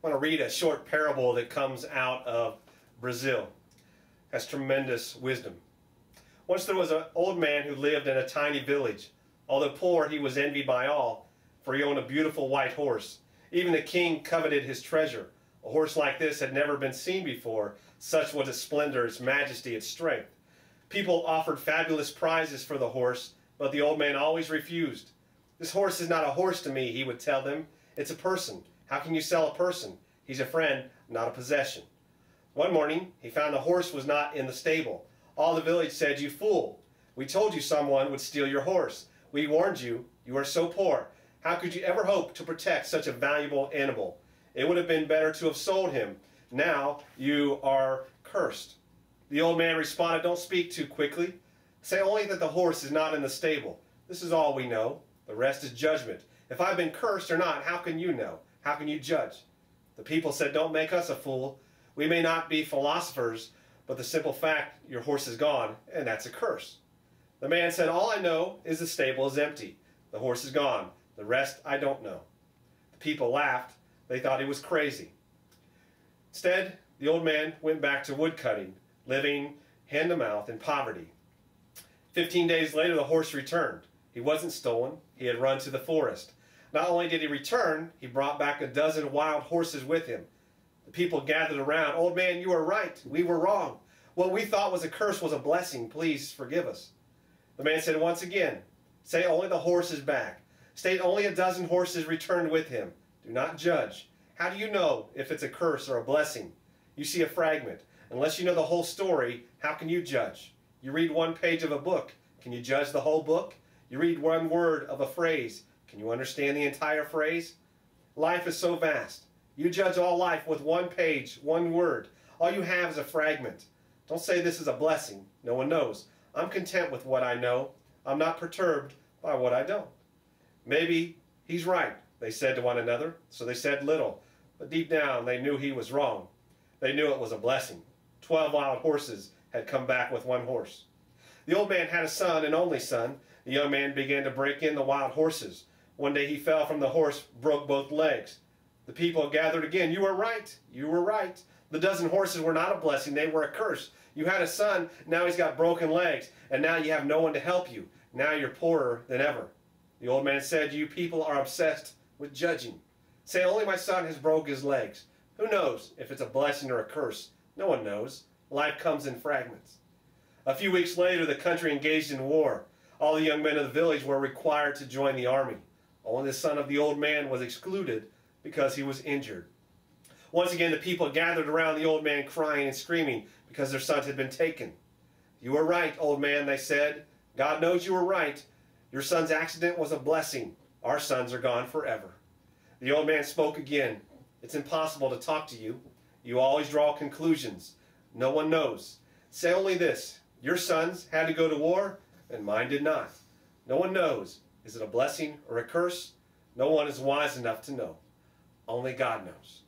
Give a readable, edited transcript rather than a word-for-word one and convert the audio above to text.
I want to read a short parable that comes out of Brazil. It has tremendous wisdom. Once there was an old man who lived in a tiny village. Although poor, he was envied by all, for he owned a beautiful white horse. Even the king coveted his treasure. A horse like this had never been seen before. Such was its splendor, its majesty, its strength. People offered fabulous prizes for the horse, but the old man always refused. "This horse is not a horse to me," he would tell them. "It's a person. How can you sell a person? He's a friend, not a possession." One morning, he found the horse was not in the stable. All the village said, "You fool! We told you someone would steal your horse. We warned you. You are so poor. How could you ever hope to protect such a valuable animal? It would have been better to have sold him. Now you are cursed." The old man responded, "Don't speak too quickly. Say only that the horse is not in the stable. This is all we know. The rest is judgment. If I've been cursed or not, how can you know? How can you judge?" The people said, "Don't make us a fool. We may not be philosophers, but the simple fact your horse is gone, and that's a curse." The man said, "All I know is the stable is empty. The horse is gone. The rest I don't know." The people laughed. They thought he was crazy. Instead, the old man went back to wood cutting, living hand to mouth in poverty. 15 days later, the horse returned. He wasn't stolen. He had run to the forest. Not only did he return, he brought back a dozen wild horses with him. The people gathered around. "Old man, you were right. We were wrong. What we thought was a curse was a blessing. Please forgive us." The man said once again, "Say only the horse is back. State only a dozen horses returned with him. Do not judge. How do you know if it's a curse or a blessing? You see a fragment. Unless you know the whole story, how can you judge? You read one page of a book. Can you judge the whole book? You read one word of a phrase. Can you understand the entire phrase? Life is so vast. You judge all life with one page, one word. All you have is a fragment. Don't say this is a blessing. No one knows. I'm content with what I know. I'm not perturbed by what I don't." "Maybe he's right," they said to one another. So they said little, but deep down they knew he was wrong. They knew it was a blessing. 12 wild horses had come back with one horse. The old man had a son, an only son. The young man began to break in the wild horses. One day he fell from the horse, broke both legs. The people gathered again. "You were right. You were right. The dozen horses were not a blessing. They were a curse. You had a son. Now he's got broken legs. And now you have no one to help you. Now you're poorer than ever." The old man said, "You people are obsessed with judging. Say only my son has broke his legs. Who knows if it's a blessing or a curse? No one knows. Life comes in fragments." A few weeks later, the country engaged in war. All the young men of the village were required to join the army. Only the son of the old man was excluded because he was injured. Once again, the people gathered around the old man, crying and screaming because their sons had been taken. "You were right, old man," they said. "God knows you were right. Your son's accident was a blessing. Our sons are gone forever." The old man spoke again. "It's impossible to talk to you. You always draw conclusions. No one knows. Say only this. Your sons had to go to war, and mine did not. No one knows. Is it a blessing or a curse? No one is wise enough to know. Only God knows."